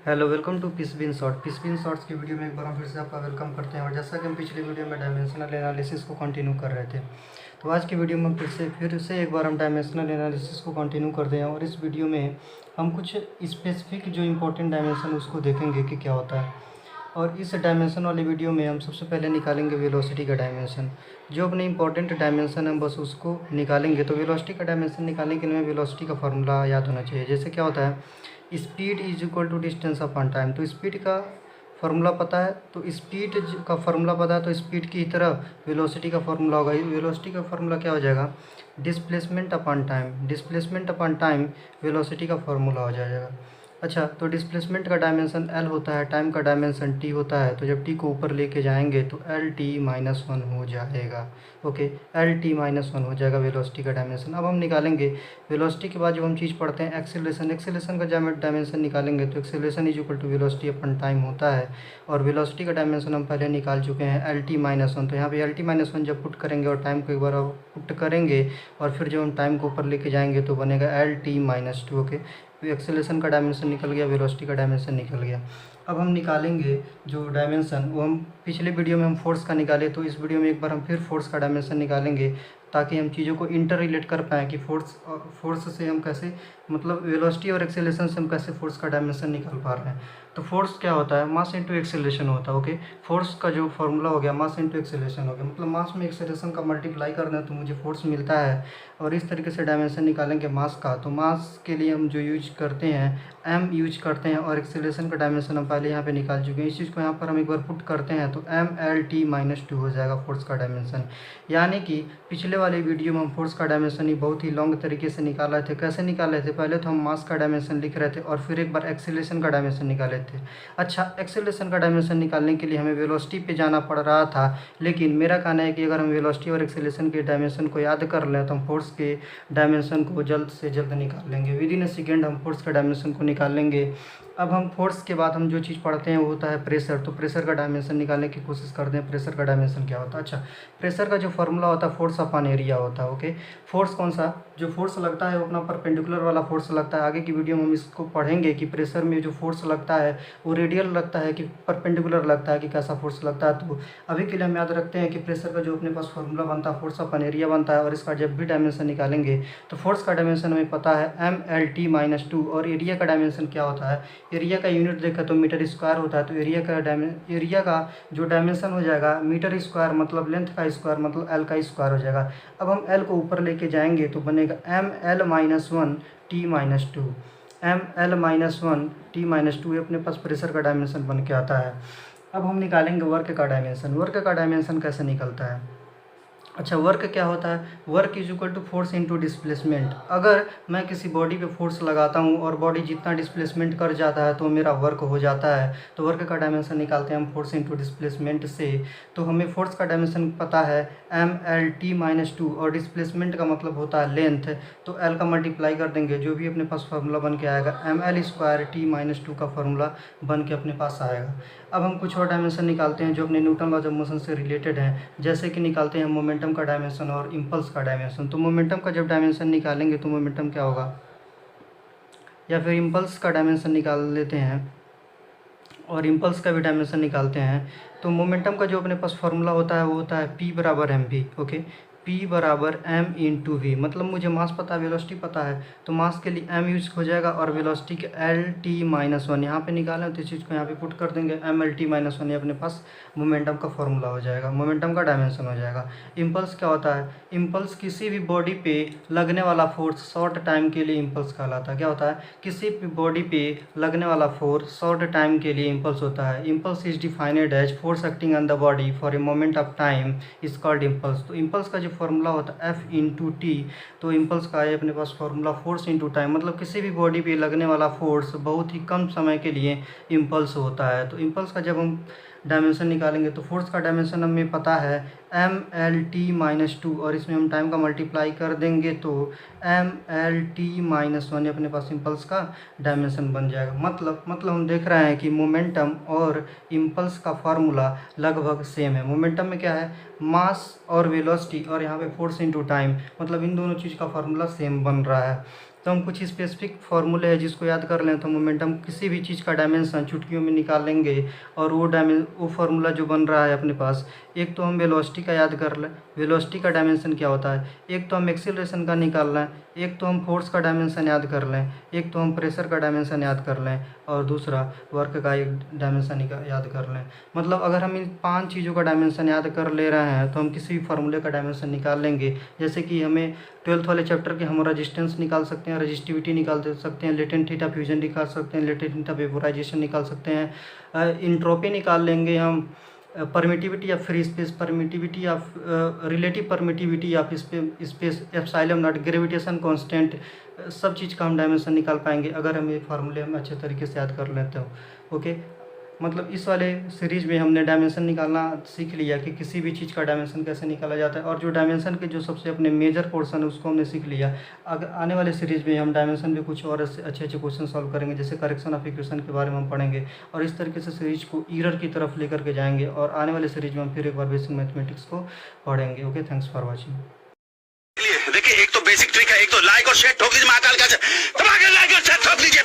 Hello, welcome to पीसबीन short. पीसबीन shorts की वीडियो में एक बार हम फिर से आपका वेलकम करते हैं। और जैसा कि हम पिछली वीडियो में डायमेंशनल एनालिसिस को कंटिन्यू कर रहे थे, तो आज की वीडियो में हम फिर से एक बार हम डायमेंशनल एनालिसिस को कंटिन्यू करते हैं। और इस वीडियो में हम कुछ स्पेसिफिक जो इंपॉर्टेंट डायमेंशन उसको देखेंगे कि क्या होता है। और इस डायमेंशन वाली वीडियो में हम सबसे पहले निकालेंगे वेलोसिटी का डायमेंशन। जो अपने इंपॉर्टेंट डायमेंशन है बस उसको निकालेंगे। तो वेलोसिटी का डायमेंशन निकालने के लिए वेलोसिटी का फार्मूला याद होना चाहिए। जैसे क्या होता है, speed is equal to distance upon time. तो स्पीड का फार्मूला पता है, तो स्पीड का फार्मूला पता है, तो स्पीड की तरह वेलोसिटी का फार्मूला होगा। वेलोसिटी का फार्मूला क्या हो जाएगा, displacement upon time. Displacement upon time velocity का फार्मूला हो जाएगा। अच्छा, तो डिस्प्लेसमेंट का डायमेंशन एल होता है, टाइम का डायमेंशन टी होता है। तो जब टी को ऊपर लेके जाएंगे तो एल टी माइनस वन हो जाएगा। Okay, L T minus one हो जाएगा वेलोसिटी का डायमेंशन। अब हम निकालेंगे वेलोसिटी के बाद जो हम चीज़ पढ़ते हैं एक्सेलरेशन। एक्सेलरेशन का डायमेंशन निकालेंगे तो acceleration is equal to velocity upon time होता है। और वेलोसिटी का डायमेंशन हम पहले निकाल चुके हैं, एल टी माइनस वन। तो यहाँ पे एल टी माइनस वन जब पुट करेंगे और टाइम को एक बार पुट करेंगे और फिर जब हम टाइम को ऊपर लेके जाएंगे तो बनेगा L T minus to. Okay, तो एक्सेलरेशन का डायमेंशन निकल गया, वेलोसिटी का डायमेंशन निकल गया। अब हम निकालेंगे जो डायमेंशन, वो हम पिछले वीडियो में हम फोर्स का निकाले, तो इस वीडियो में एक बार हम फिर फोर्स का डायमेंशन निकालेंगे ताकि हम चीज़ों को इंटर रिलेट कर पाएँ कि फोर्स से हम कैसे, मतलब वेलोसिटी और एक्सेलरेशन से हम कैसे फोर्स का डायमेंशन निकाल पा रहे हैं। तो फोर्स क्या होता है, मास इंटू एक्सेलरेशन होता है। ओके, फोर्स का जो फॉर्मूला हो गया मास इंटू एक्सेलरेशन हो गया, मतलब मास में एक्सेलरेशन का मल्टीप्लाई करना है तो मुझे फोर्स मिलता है। और इस तरीके से डायमेंशन निकालेंगे मास का। तो मास के लिए हम जो यूज करते हैं एम यूज करते हैं, और एक्सेलरेशन का डायमेंशन हम पहले यहाँ पे निकाल चुके हैं। इस चीज़ को यहाँ पर हम एक बार पुट करते हैं तो M L T minus two हो जाएगा फोर्स का डायमेंशन। यानी कि पिछले वाले वीडियो में हम फोर्स का डायमेंशन ही बहुत ही लॉन्ग तरीके से निकाल रहे थे। कैसे निकाल रहे थे, पहले तो हम मास का डायमेंशन लिख रहे थे और फिर एक बार एक्सेलरेशन का डायमेंशन निकाले थे। अच्छा, एक्सेलरेशन का डायमेंशन निकालने के लिए हमें वेलोसिटी पे जाना पड़ रहा था, लेकिन मेरा कहना है कि अगर हम वेलोसिटी और एक्सेलरेशन के डायमेंशन को याद कर लें तो हम फोर्स के डायमेंशन को जल्द से जल्द निकाल लेंगे। विद इन अ सेकेंड हम फोर्स का डायमेंशन को निकाल लेंगे। अब हम फोर्स के बाद हम जो चीज़ पढ़ते हैं वो होता है प्रेशर। तो प्रेशर का डायमेंशन निकालने की कोशिश करते हैं। प्रेशर का डायमेंशन क्या होता है, अच्छा, प्रेशर का जो फॉर्मूला होता है फोर्स अपॉन एरिया होता है। ओके, फोर्स कौन सा, जो फोर्स लगता है वो अपना परपेंडिकुलर वाला फोर्स लगता है। आगे की वीडियो में हम इसको पढ़ेंगे कि प्रेशर में जो फोर्स लगता है वो रेडियल लगता है कि परपेंडिकुलर लगता है, कि कैसा फोर्स लगता है। तो अभी के लिए हम याद रखते हैं कि प्रेशर का जो अपने पास फॉर्मूला बनता है फोर्स अपॉन एरिया बनता है। और इसका जब भी डायमेंशन निकालेंगे तो फोर्स का डायमेंशन हमें पता है M L T minus two. और एरिया का डायमेंशन क्या होता है, एरिया का यूनिट देखा तो मीटर स्क्वायर होता है। तो एरिया का जो डायमेंशन हो जाएगा मीटर स्क्वायर, मतलब लेंथ का स्क्वायर, मतलब एल का स्क्वायर हो जाएगा। अब हम एल को ऊपर लेके जाएंगे तो बनेगा M L minus one T minus two. M L minus one T minus two, ये अपने पास प्रेशर का डायमेंशन बन के आता है। अब हम निकालेंगे वर्क का डायमेंशन। वर्क का डायमेंशन कैसे निकलता है, अच्छा, वर्क क्या होता है, work is equal to force into displacement. अगर मैं किसी बॉडी पे फोर्स लगाता हूँ और बॉडी जितना डिस्प्लेसमेंट कर जाता है तो मेरा वर्क हो जाता है। तो वर्क का डायमेंशन निकालते हैं हम फोर्स इनटू डिस्प्लेसमेंट से। तो हमें फोर्स का डायमेंशन पता है M L T minus two, और डिस्प्लेसमेंट का मतलब होता है लेंथ। तो एल का मल्टीप्लाई कर देंगे, जो भी अपने पास फार्मूला बन के आएगा M L square T minus two का फार्मूला बन के अपने पास आएगा। अब हम कुछ और डायमेंशन निकालते हैं जो अपने न्यूटन लॉज ऑफ मोशन से रिलेटेड हैं। जैसे कि निकालते हैं मोमेंटम का डायमेंशन और इम्पल्स का डायमेंशन। तो मोमेंटम का जब डायमेंशन निकालेंगे तो मोमेंटम क्या होगा, या फिर इम्पल्स का डायमेंशन निकाल लेते हैं और इम्पल्स का भी डायमेंशन निकालते हैं। तो मोमेंटम का जो अपने पास फार्मूला होता है वो होता है P बराबर एम वी। ओके, P बराबर एम इंटू वी, मतलब मुझे मास पता है, वेलोसिटी पता है, तो मास के लिए m यूज हो जाएगा और वेलोसिटी के एल टी माइनस वन यहाँ पर निकालें तो इस चीज़ को यहाँ पे पुट कर देंगे M L T minus one, ये अपने पास मोमेंटम का फॉर्मूला हो जाएगा, मोमेंटम का डायमेंशन हो जाएगा। इम्पल्स क्या होता है, इम्पल्स किसी भी बॉडी पे लगने वाला फोर्स शॉर्ट टाइम के लिए इम्पल्स कहलाता है। क्या होता है, किसी भी बॉडी पे लगने वाला फोर्स शॉर्ट टाइम के लिए इम्पल्स होता है। Impulse is defined as force acting on the body for a moment of time is called impulse. तो इम्पल्स का जो फॉर्मूला होता है एफ इंटू टी, तो इम्पल्स का है अपने पास फॉर्मूला फोर्स इंटू टाइम, मतलब किसी भी बॉडी पे लगने वाला फोर्स बहुत ही कम समय के लिए इम्पल्स होता है। तो इम्पल्स का जब हम डायमेंशन निकालेंगे तो फोर्स का डायमेंशन हमें पता है MLT-2 और इसमें हम टाइम का मल्टीप्लाई कर देंगे तो MLT-1 अपने पास इम्पल्स का डायमेंशन बन जाएगा। मतलब हम देख रहे हैं कि मोमेंटम और इम्पल्स का फार्मूला लगभग सेम है। मोमेंटम में क्या है, मास और वेलोसिटी, और यहाँ पे फोर्स इनटू टाइम, मतलब इन दोनों चीज़ का फार्मूला सेम बन रहा है। तो हम कुछ स्पेसिफिक फार्मूले हैं जिसको याद कर लें तो मोमेंटम किसी भी चीज़ का डायमेंशन चुटकियों में निकाल लेंगे और वो फार्मूला जो बन रहा है अपने पास, एक तो हम वेलोसिटी का याद कर लें, वेलोसिटी का डायमेंशन क्या होता है, एक तो हम एक्सीलरेशन का निकाल लें, एक तो हम फोर्स का डायमेंशन याद कर लें, एक तो हम प्रेशर का डायमेंशन याद कर लें और दूसरा वर्क का एक डायमेंशन याद कर लें। मतलब अगर हम इन 5 चीज़ों का डायमेंशन याद कर ले रहे हैं तो हम किसी भी फार्मूले का डायमेंशन निकाल लेंगे। जैसे कि हमें 12th वाले चैप्टर के हम रेजिस्टेंस निकाल सकते हैं, रजिस्टिविटी निकाल सकते हैं, लेटेंट थीटा फ्यूजन निकाल सकते हैं, लेटेंट थीटा वेपोराइजेशन निकाल सकते हैं, इंट्रोपी निकाल लेंगे हम, परमिटिविटी या फ्री स्पेस परमिटिविटी या रिलेटिव परमिटिविटी या space epsilon not, gravitation constant, सब चीज़ का हम डायमेंशन निकाल पाएंगे अगर हम ये फार्मूले हम अच्छे तरीके से याद कर लेते हो। ओके, मतलब इस वाले सीरीज़ में हमने डायमेंशन निकालना सीख लिया कि किसी भी चीज़ का डायमेंशन कैसे निकाला जाता है, और जो डायमेंशन के जो सबसे अपने मेजर पोर्शन है उसको हमने सीख लिया। अगर आने वाले सीरीज़ में हम डायमेंशन में कुछ और अच्छे क्वेश्चन सॉल्व करेंगे, जैसे करेक्शन ऑफ इक्वेशन के बारे में हम पढ़ेंगे, और इस तरीके से सीरीज को ईरर की तरफ लेकर के जाएंगे, और आने वाले सीरीज में हम फिर एक बार बेसिक मैथमेटिक्स को पढ़ेंगे। Okay, thanks for watching. देखिए, एक तो बेसिक ट्रिक है, एक तो लाइक और शेयर ठोक लीजिए, महाकाल का दबा के लाइक और शेयर ठोक लीजिए।